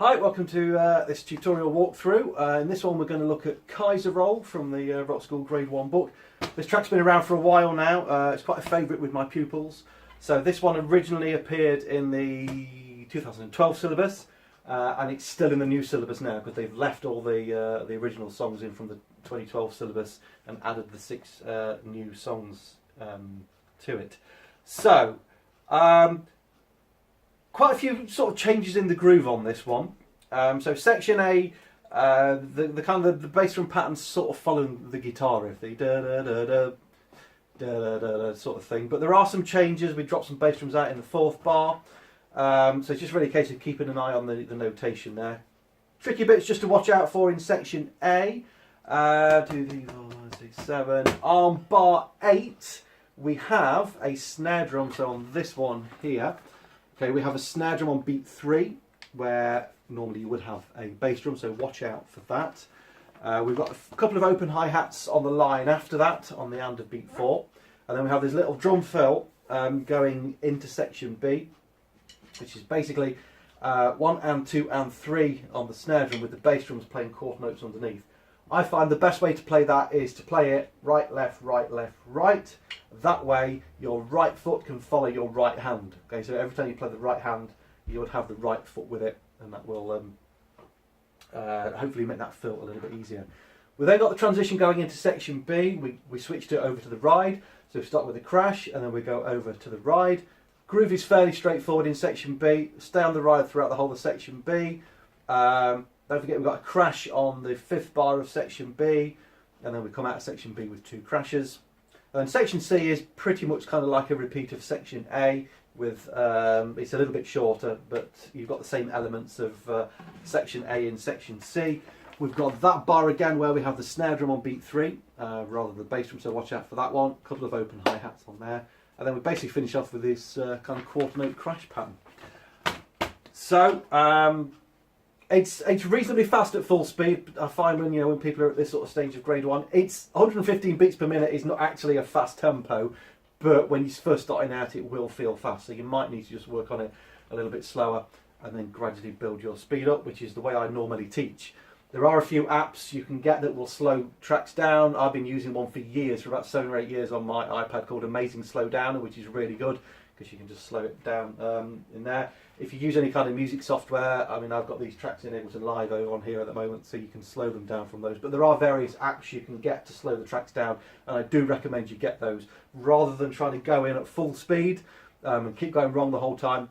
Hi, welcome to this tutorial walkthrough. In this one we're going to look at Kaiser Roll from the Rockschool Grade 1 book. This track's been around for a while now. It's quite a favourite with my pupils. So this one originally appeared in the 2012 syllabus and it's still in the new syllabus now because they've left all the original songs in from the 2012 syllabus and added the 6 new songs to it. So quite a few sort of changes in the groove on this one. So section A, the kind of the bass drum patterns sort of following the guitar riff, the da da da da da da da da sort of thing. But there are some changes. We dropped some bass drums out in the 4th bar. So it's just really a case of keeping an eye on the notation there. Tricky bits just to watch out for in section A. 2, 3, 4, 5, 6, 7. On bar 8, we have a snare drum. So on this one here. Okay, we have a snare drum on beat 3, where normally you would have a bass drum, so watch out for that. We've got a couple of open hi-hats on the line after that, on the end of beat 4. And then we have this little drum fill going into section B, which is basically 1 and 2 and 3 on the snare drum with the bass drums playing quarter notes underneath. I find the best way to play that is to play it right, left, right, left, right. That way your right foot can follow your right hand. Okay, so every time you play the right hand, you would have the right foot with it, and that will hopefully make that fill a little bit easier. We've then got the transition going into section B. We switched it over to the ride. So we start with the crash, and then we go over to the ride. Groove is fairly straightforward in section B. Stay on the ride throughout the whole of section B. Don't forget we've got a crash on the 5th bar of section B, and then we come out of section B with 2 crashes. And then section C is pretty much kind of like a repeat of section A, with it's a little bit shorter, but you've got the same elements of section A and section C. We've got that bar again where we have the snare drum on beat 3, rather than the bass drum, so watch out for that one. A couple of open hi-hats on there. And then we basically finish off with this kind of quarter note crash pattern. So, it's reasonably fast at full speed. I find when people are at this sort of stage of grade 1, it's 115 beats per minute is not actually a fast tempo, but when you're first starting out, it will feel fast. So you might need to just work on it a little bit slower and then gradually build your speed up, which is the way I normally teach. There are a few apps you can get that will slow tracks down. I've been using one for years, for about 7 or 8 years on my iPad called Amazing Slow Downer, which is really good because you can just slow it down in there. If you use any kind of music software, I mean, I've got these tracks in Ableton Live on here at the moment, so you can slow them down from those. But there are various apps you can get to slow the tracks down, and I do recommend you get those. Rather than trying to go in at full speed and keep going wrong the whole time,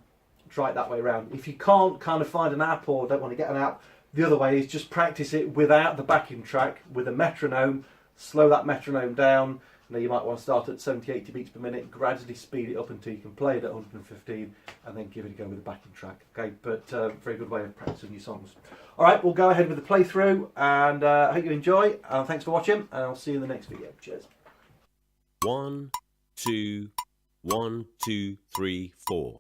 try it that way around. If you can't kind of find an app or don't want to get an app, the other way is just practice it without the backing track, with a metronome, slow that metronome down. Now you might want to start at 70, 80 beats per minute, gradually speed it up until you can play it at 115, and then give it a go with the backing track. Okay, but very good way of practicing your songs. All right, we'll go ahead with the playthrough, and I hope you enjoy. Thanks for watching, and I'll see you in the next video. Cheers. 1, 2, 1, 2, 3, 4.